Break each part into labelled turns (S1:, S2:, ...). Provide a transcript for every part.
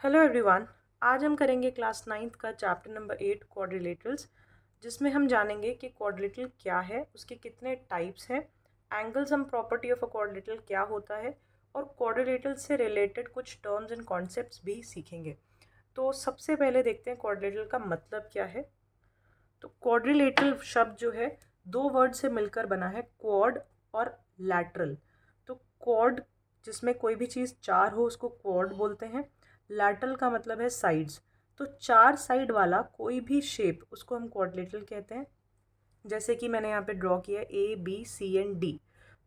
S1: Hello everyone. आज हम करेंगे क्लास 9th का चैप्टर नंबर 8 क्वाड्रिलेटरल्स, जिसमें हम जानेंगे कि क्वाड्रिलेटरल क्या है, उसके कितने टाइप्स हैं, angle sum property of a quadrilateral क्या होता है और क्वाड्रिलेटरल से रिलेटेड कुछ टर्म्स एंड कॉन्सेप्ट्स भी सीखेंगे। तो सबसे पहले देखते हैं क्वाड्रिलेटरल का मतलब क्या है। तो क्वाड्रिलेटरल शब्द जो है दो वर्ड से मिलकर बना है, क्वाड और लैटरल। तो क्वाड जिसमें कोई भी चीज़ चार हो उसको क्वाड बोलते हैं। लैटरल का मतलब है साइड्स। तो चार साइड वाला कोई भी शेप उसको हम क्वाड्रिलेटरल कहते हैं। जैसे कि मैंने यहाँ पे ड्रॉ किया है ABCD।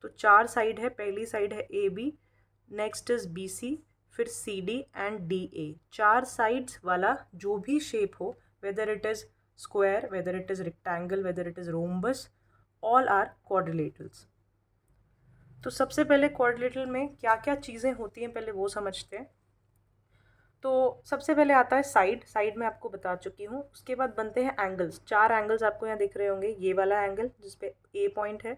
S1: तो चार साइड है, पहली साइड है AB, नेक्स्ट इज BC, फिर CD एंड DA। चार साइड्स वाला जो भी शेप हो, whether it is square, whether it is rectangle, whether it is rhombus, all are quadrilaterals. तो सबसे पहले क्वाड्रिलेटरल में क्या क्या चीज़ें होती हैं पहले वो समझते हैं। तो सबसे पहले आता है साइड। साइड में आपको बता चुकी हूँ। उसके बाद बनते हैं एंगल्स। चार एंगल्स आपको यहाँ दिख रहे होंगे। ये वाला एंगल जिसपे A पॉइंट है,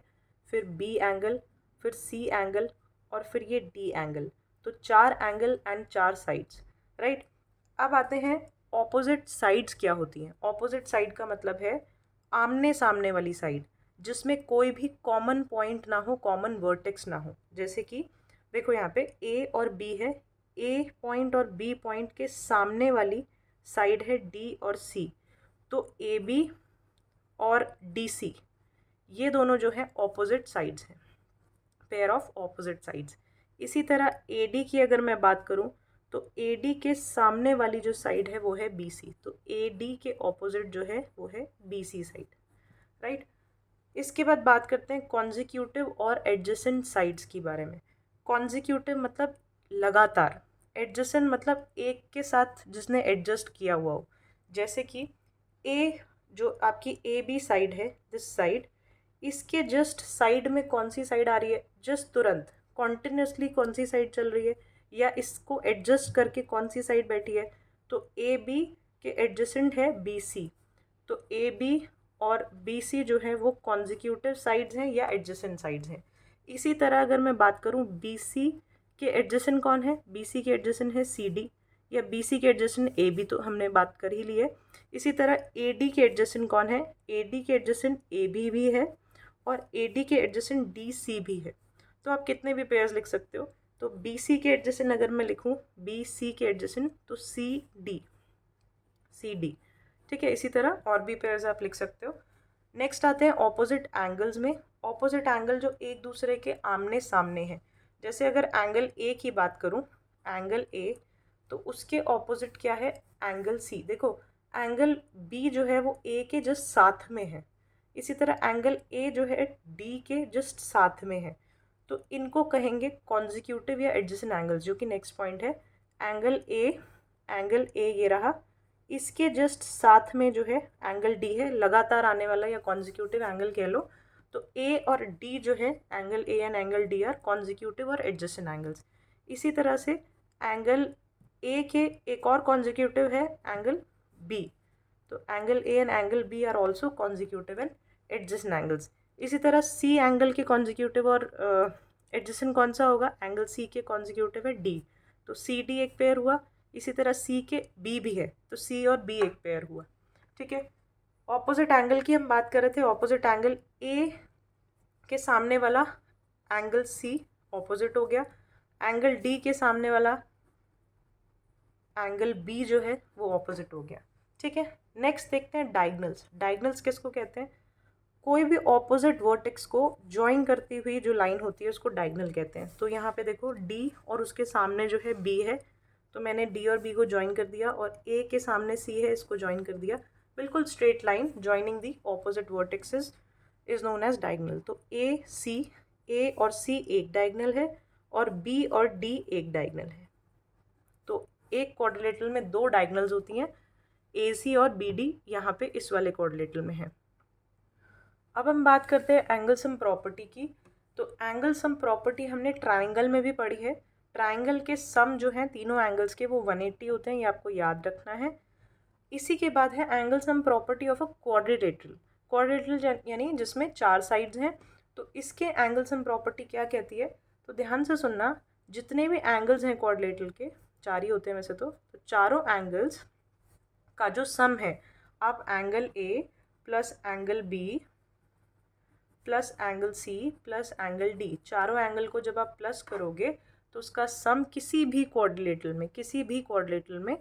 S1: फिर B एंगल, फिर C एंगल और फिर ये D एंगल। तो चार एंगल एंड चार साइड्स, राइट। अब आते हैं ऑपोजिट साइड्स क्या होती हैं। ऑपोजिट साइड का मतलब है आमने सामने वाली साइड, जिसमें कोई भी कॉमन पॉइंट ना हो, कॉमन वर्टेक्स ना हो। जैसे कि देखो यहाँ पे A और B है। A पॉइंट और B पॉइंट के सामने वाली साइड है D और C। तो AB और DC ये दोनों जो है ऑपोजिट साइड्स हैं, पेयर ऑफ ऑपोजिट साइड्स। इसी तरह AD की अगर मैं बात करूं तो AD के सामने वाली जो साइड है वो है BC। तो AD के ऑपोजिट जो है वो है BC साइड, राइट। इसके बाद बात करते हैं कॉन्जिक्यूटिव और एडजेसेंट साइड्स के बारे में। कॉन्जिक्यूटिव मतलब लगातार, एडजेसेंट मतलब एक के साथ जिसने एडजस्ट किया हुआ हो। जैसे कि ए जो आपकी AB साइड है, दिस साइड, इसके जस्ट साइड में कौन सी साइड आ रही है, जस्ट तुरंत कॉन्टिन्यूसली कौन सी साइड चल रही है, या इसको एडजस्ट करके कौन सी साइड बैठी है। तो AB के एडजेसेंट है BC। तो AB और BC जो है वो कॉन्जिक्यूटिव साइड्स हैं या एडजेसेंट साइड्स हैं। इसी तरह अगर मैं बात करूं BC के एडजेसेंट कौन है, BC के एडजेसेंट है CD, या BC के एडजेसेंट AB, तो हमने बात कर ही ली है। इसी तरह AD के एडजेसेंट कौन है, AD के एडजेसेंट AB भी है और AD के एडजेसेंट DC भी है। तो आप कितने भी पेयर्स लिख सकते हो। तो BC के एडजेसेंट अगर मैं लिखूं, BC के एडजेसेंट तो CD, ठीक है। इसी तरह और भी पेयर्स आप लिख सकते हो। नेक्स्ट आते हैं ऑपोजिट एंगल्स में। ऑपोजिट एंगल जो एक दूसरे के आमने सामने हैं। जैसे अगर एंगल A की बात करूं, एंगल A, तो उसके ऑपोजिट क्या है, एंगल C। देखो एंगल B जो है वो A के जस्ट साथ में है। इसी तरह एंगल A जो है D के जस्ट साथ में है। तो इनको कहेंगे कॉन्जिक्यूटिव या एडजेसेंट एंगल्स, जो कि नेक्स्ट पॉइंट है। एंगल A ये रहा, इसके जस्ट साथ में जो है एंगल D है, लगातार आने वाला या कॉन्जिक्यूटिव एंगल कह लो। तो A और D जो है, angle A and angle D are consecutive और एडजेसेंट एंगल्स। इसी तरह से एंगल A के एक और कॉन्जिक्यूटिव है एंगल B। तो angle A and angle B are also consecutive and adjacent angles. इसी तरह C एंगल के कॉन्जिक्यूटिव और एडजेसेंट कौन सा होगा, एंगल C के कॉन्जिक्यूटिव है D। तो CD एक पेयर हुआ। इसी तरह C के B भी है, तो C और B एक पेयर हुआ, ठीक है। ऑपोजिट एंगल की हम बात कर रहे थे। ऑपोजिट एंगल A के सामने वाला एंगल C ऑपोजिट हो गया। एंगल D के सामने वाला एंगल B जो है वो ऑपोजिट हो गया, ठीक है। नेक्स्ट देखते हैं डायगनल्स। डायगनल्स किसको कहते हैं, कोई भी ऑपोजिट वर्टेक्स को ज्वाइन करती हुई जो लाइन होती है उसको डायगनल कहते हैं। तो यहाँ पे देखो D और उसके सामने जो है B है, तो मैंने D और B को ज्वाइन कर दिया, और A के सामने C है, इसको ज्वाइन कर दिया। बिल्कुल straight line joining the opposite vertices is known as diagonal. तो A और C एक डायगनल है और B और D एक डायगनल है। तो एक क्वाड्रिलेटरल में दो डायगनल्स होती हैं, AC और BD यहाँ पे इस वाले क्वाड्रिलेटरल में है। अब हम बात करते हैं एंगल सम प्रॉपर्टी की। तो एंगल सम प्रॉपर्टी हमने ट्राइंगल में भी पढ़ी है। ट्राइंगल के सम जो हैं तीनों एंगल्स के वो 180 होते हैं, ये आपको याद रखना है। इसी के बाद है angle sum property of a quadrilateral. Quadrilateral यानी जिसमें चार साइड्स हैं। तो इसके एंगल सम प्रॉपर्टी क्या कहती है, तो ध्यान से सुनना। जितने भी एंगल्स हैं क्वाड्रिलेटरल के, 4 ही होते हैं वैसे तो चारों एंगल्स का जो सम है, आप angle A plus angle B plus angle C plus angle D, चारों एंगल को जब आप प्लस करोगे तो उसका सम किसी भी क्वाड्रिलेटरल में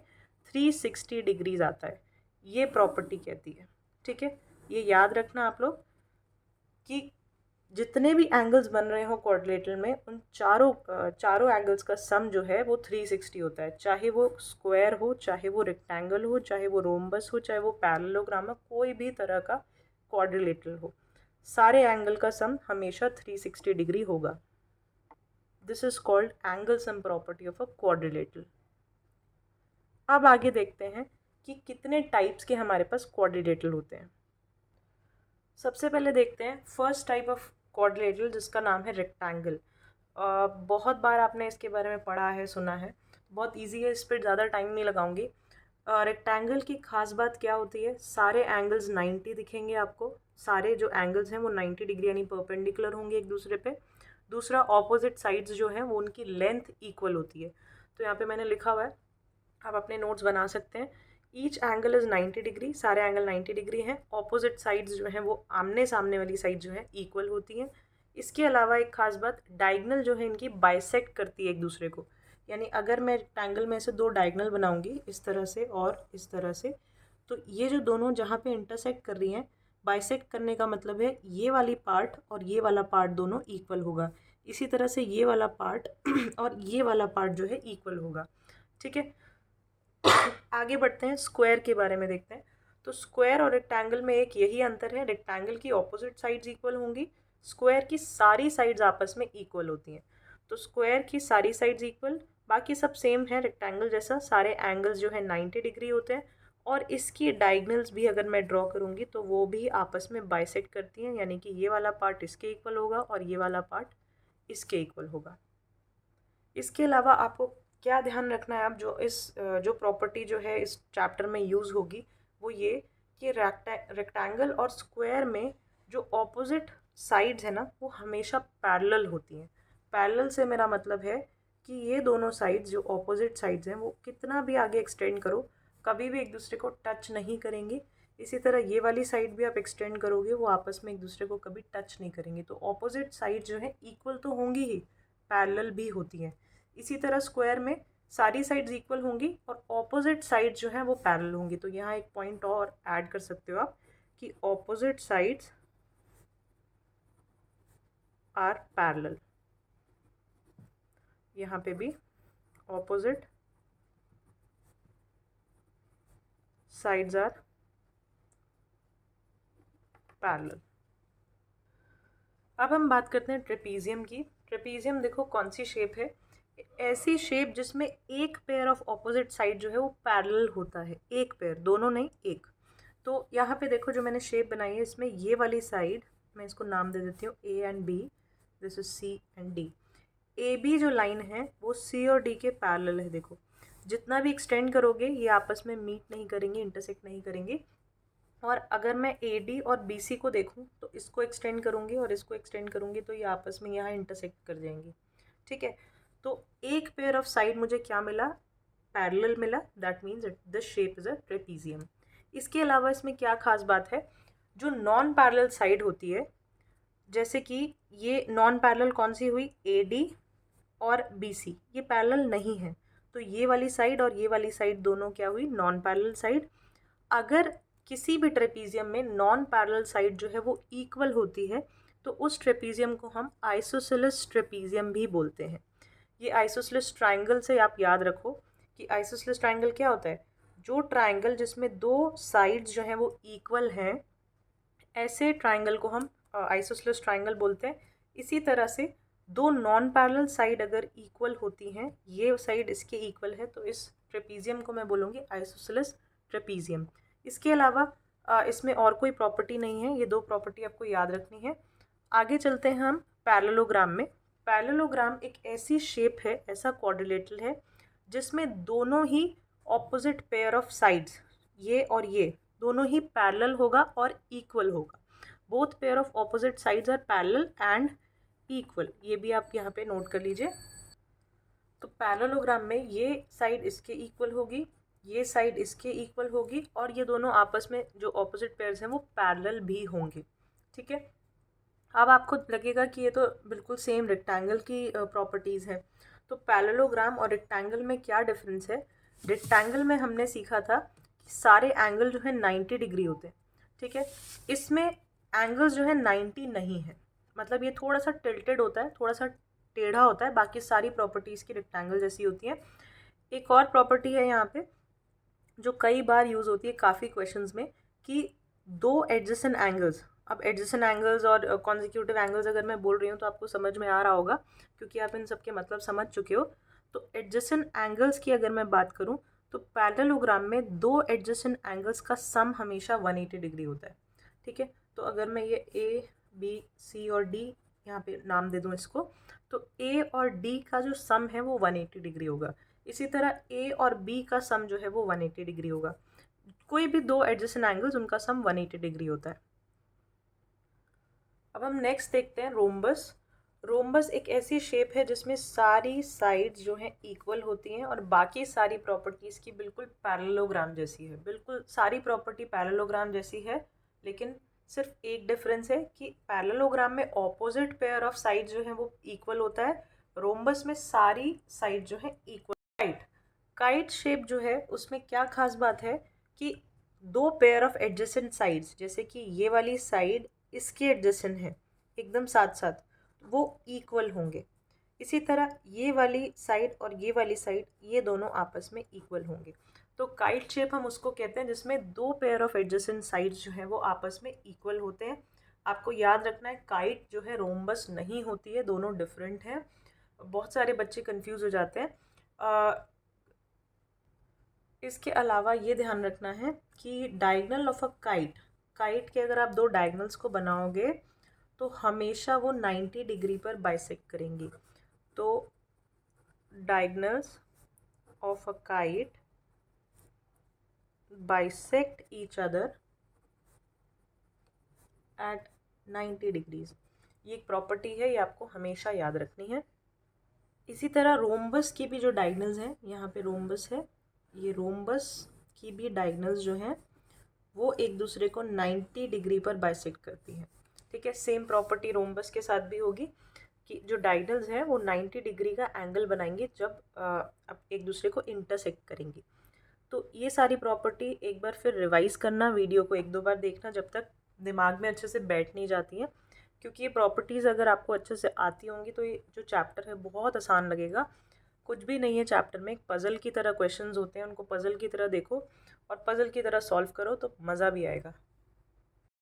S1: 360 डिग्रीज आता है। ये प्रॉपर्टी कहती है। ठीक है, ये याद रखना आप लोग कि जितने भी एंगल्स बन रहे हो क्वाड्रिलेटरल में, उन चारों एंगल्स का सम जो है वो 360 होता है। चाहे वो स्क्वायर हो, चाहे वो रेक्टेंगल हो, चाहे वो रोम्बस हो, चाहे वो पैरेललोग्राम हो, कोई भी तरह का क्वाड्रिलेटरल हो, सारे एंगल का सम हमेशा 360 डिग्री होगा। This is called angle sum property of a quadrilateral. अब आगे देखते हैं कि कितने टाइप्स के हमारे पास क्वाड्रिलेटरल होते हैं। सबसे पहले देखते हैं फर्स्ट टाइप ऑफ क्वाड्रिलेटरल, जिसका नाम है रेक्टेंगल। बहुत बार आपने इसके बारे में पढ़ा है, सुना है, बहुत इजी है, इस पर ज़्यादा टाइम नहीं लगाऊंगी। रेक्टेंगल की खास बात क्या होती है, सारे एंगल्स 90 दिखेंगे आपको, सारे जो एंगल्स हैं वो 90 डिग्री यानी परपेंडिकुलर होंगे एक दूसरे पे। दूसरा, ऑपोजिट साइड्स जो हैं वो उनकी लेंथ इक्वल होती है। तो यहाँ पे मैंने लिखा हुआ है, आप अपने नोट्स बना सकते हैं। ईच एंगल इज़ 90 डिग्री, सारे एंगल 90 डिग्री हैं। ऑपोजिट साइड्स जो हैं वो आमने सामने वाली साइड जो है इक्वल होती हैं। इसके अलावा एक खास बात, डायगनल जो है इनकी बाइसेक्ट करती है एक दूसरे को, यानी अगर मैं रेक्टेंगल में से दो डायगनल बनाऊंगी इस तरह से और इस तरह से, तो ये जो दोनों जहाँ पे इंटरसेक्ट कर रही हैं, बाइसेक्ट करने का मतलब है ये वाली पार्ट और ये वाला पार्ट दोनों इक्वल होगा। इसी तरह से ये वाला पार्ट और ये वाला पार्ट जो है इक्वल होगा। ठीक है, आगे बढ़ते हैं, स्क्वायर के बारे में देखते हैं। तो स्क्वायर और रेक्टेंगल में एक यही अंतर है, रेक्टेंगल की ऑपोजिट साइड्स इक्वल होंगी, स्क्वायर की सारी साइड्स आपस में इक्वल होती हैं। तो स्क्वायर की सारी साइड्स इक्वल, बाकी सब सेम है रेक्टेंगल जैसा, सारे एंगल्स जो है 90 डिग्री होते हैं, और इसकी डायगनल्स भी अगर मैं ड्रॉ करूँगी तो वो भी आपस में बाइसेक्ट करती हैं, यानी कि ये वाला पार्ट इसके इक्वल होगा और ये वाला पार्ट इसके इक्वल होगा। इसके अलावा आपको क्या ध्यान रखना है, आप जो प्रॉपर्टी जो है इस चैप्टर में यूज़ होगी वो ये कि रेक्टेंगल और स्क्वायर में जो ऑपोजिट साइड्स है ना वो हमेशा पैरेलल होती हैं। पैरेलल से मेरा मतलब है कि ये दोनों साइड्स जो ऑपोजिट साइड्स हैं वो कितना भी आगे एक्सटेंड करो, कभी भी एक दूसरे को टच नहीं करेंगे। इसी तरह ये वाली साइड भी आप एक्सटेंड करोगे, वो आपस में एक दूसरे को कभी टच नहीं करेंगे। तो ऑपोजिट साइड जो है इक्वल तो होंगी ही, पैरेलल भी होती हैं। इसी तरह स्क्वायर में सारी साइड्स इक्वल होंगी और ऑपोजिट साइड जो है वो पैरेलल होंगी। तो यहाँ एक पॉइंट और ऐड कर सकते हो आप कि ऑपोजिट साइड्स आर पैरेलल, यहाँ पे भी ऑपोजिट साइड्स आर पैरेलल। अब हम बात करते हैं ट्रेपीजियम की। ट्रेपीजियम देखो कौन सी शेप है, ऐसी शेप जिसमें एक पेयर ऑफ ऑपोजिट साइड जो है वो पैरेलल होता है, एक पेयर, दोनों नहीं, एक। तो यहाँ पे देखो जो मैंने शेप बनाई है, इसमें ये वाली साइड, मैं इसको नाम दे देती हूँ A and B, this is C and D. A B जो लाइन है वो सी और डी के पैरेलल है। देखो जितना भी एक्सटेंड करोगे ये आपस में मीट नहीं करेंगे, इंटरसेक्ट नहीं करेंगे। और अगर मैं ए डी और बी सी को देखूँ तो इसको एक्सटेंड करूँगी और इसको एक्सटेंड करूँगी तो ये आपस में यहाँ इंटरसेक्ट कर जाएंगी। ठीक है, तो एक पेयर ऑफ साइड मुझे क्या मिला, पैरेलल मिला, that means this shape is a trapezium. इसके अलावा इसमें क्या खास बात है, जो नॉन पैरेलल साइड होती है, जैसे कि ये नॉन पैरेलल कौन सी हुई, ए डी और बी सी, ये पैरेलल नहीं है, तो ये वाली साइड और ये वाली साइड दोनों क्या हुई, नॉन पैरेलल साइड। अगर किसी भी ट्रेपीजियम में नॉन पैरेलल साइड जो है वो इक्वल होती है तो उस ट्रेपीजियम को हम आइसोसेलेस ट्रेपीजियम भी बोलते हैं। ये आइसोसेलेस ट्राइंगल से आप याद रखो कि आइसोसेलेस ट्राइंगल क्या होता है, जो ट्राइंगल जिसमें दो साइड्स जो हैं वो इक्वल हैं, ऐसे ट्राइंगल को हम आइसोसेलेस ट्राइंगल बोलते हैं। इसी तरह से दो नॉन पैरेलल साइड अगर इक्वल होती हैं, ये साइड इसके इक्वल है, तो इस ट्रेपीजियम को मैं बोलूँगी आइसोसेलेस ट्रेपीजियम। इसके अलावा इसमें और कोई प्रॉपर्टी नहीं है, ये दो प्रॉपर्टी आपको याद रखनी है। आगे चलते हैं हम पैरेललोग्राम में। पैरेललोग्राम एक ऐसी शेप है, ऐसा क्वाड्रिलेटरल है जिसमें दोनों ही ऑपोजिट पेयर ऑफ साइड्स, ये और ये दोनों ही पैरेलल होगा और इक्वल होगा। Both pair of opposite sides are parallel and equal, ये भी आप यहाँ पे नोट कर लीजिए। तो पैरेललोग्राम में ये साइड इसके इक्वल होगी, ये साइड इसके इक्वल होगी और ये दोनों आपस में जो ऑपोजिट पेयर्स हैं वो पैरेलल भी होंगे। ठीक है, अब आपको लगेगा कि ये तो बिल्कुल सेम रेक्टेंगल की प्रॉपर्टीज़ हैं। तो पैरेललोग्राम और रेक्टेंगल में क्या डिफरेंस है? रेक्टेंगल में हमने सीखा था कि सारे एंगल जो है 90 डिग्री होते हैं। ठीक है, इसमें एंगल्स जो है 90 नहीं है, मतलब ये थोड़ा सा टिल्टेड होता है, थोड़ा सा टेढ़ा होता है, बाकी सारी प्रॉपर्टीज़ की रेक्टेंगल जैसी होती हैं। एक और प्रॉपर्टी है यहाँ पे जो कई बार यूज़ होती है काफ़ी क्वेश्चंस में, कि दो एडजेसेंट एंगल्स, अब एडजेसेंट एंगल्स और कॉन्जिक्यूटिव एंगल्स अगर मैं बोल रही हूँ तो आपको समझ में आ रहा होगा क्योंकि आप इन सब के मतलब समझ चुके हो। तो एडजेसेंट एंगल्स की अगर मैं बात करूँ तो पैरेललोग्राम में दो एडजेसेंट एंगल्स का सम हमेशा 180 डिग्री होता है। ठीक है, तो अगर मैं ये ए बी सी और डी यहाँ पे नाम दे दूँ इसको, तो ए और डी का जो सम है वो 180 डिग्री होगा। इसी तरह ए और बी का सम जो है वो 180 डिग्री होगा। कोई भी दो एडजेसेंट एंगल्स उनका सम 180 डिग्री होता है। अब हम नेक्स्ट देखते हैं रोम्बस। रोम्बस एक ऐसी शेप है जिसमें सारी साइड्स जो हैं इक्वल होती हैं और बाकी सारी प्रॉपर्टीज़ की बिल्कुल पैरेललोग्राम जैसी है। बिल्कुल सारी प्रॉपर्टी पैरेललोग्राम जैसी है, लेकिन सिर्फ एक डिफरेंस है कि पैरेललोग्राम में ऑपोजिट पेयर ऑफ साइड जो है वो इक्वल होता है, रोम्बस में सारी साइड जो है इक्वल। काइट, काइट शेप जो है उसमें क्या खास बात है कि दो पेयर ऑफ एडजेसेंट साइड्स, जैसे कि ये वाली साइड इसके एडजेसेंट है एकदम साथ साथ, वो इक्वल होंगे। इसी तरह ये वाली साइड और ये वाली साइड ये दोनों आपस में इक्वल होंगे। तो काइट शेप हम उसको कहते हैं जिसमें दो पेयर ऑफ एडजेसेंट साइड्स जो हैं वो आपस में इक्वल होते हैं। आपको याद रखना है काइट जो है रोम्बस नहीं होती है, दोनों डिफरेंट हैं। बहुत सारे बच्चे कंफ्यूज हो जाते हैं। इसके अलावा ये ध्यान रखना है कि diagonal of a kite, kite के अगर आप दो डायगोनल्स को बनाओगे तो हमेशा वो 90 डिग्री पर बाइसेक्ट करेंगी। तो diagonals of a kite bisect each other at 90 degrees. ये एक प्रॉपर्टी है, ये आपको हमेशा याद रखनी है। इसी तरह रोम्बस की भी जो डायगोनल्स हैं, यहाँ पे रोम्बस है, ये रोम्बस की भी डायगोनल्स जो हैं वो एक दूसरे को 90 डिग्री पर बाइसेक्ट करती हैं। ठीक है, सेम प्रॉपर्टी रोम्बस के साथ भी होगी कि जो डायगोनल्स हैं वो 90 डिग्री का एंगल बनाएंगे जब अब एक दूसरे को इंटरसेक्ट करेंगी। तो ये सारी प्रॉपर्टी एक बार फिर रिवाइज करना, वीडियो को एक दो बार देखना जब तक दिमाग में अच्छे से बैठ नहीं जाती हैं, क्योंकि ये प्रॉपर्टीज़ अगर आपको अच्छे से आती होंगी तो ये जो चैप्टर है बहुत आसान लगेगा। कुछ भी नहीं है चैप्टर में, एक पज़ल की तरह क्वेश्चंस होते हैं, उनको पज़ल की तरह देखो और पज़ल की तरह सॉल्व करो तो मज़ा भी आएगा।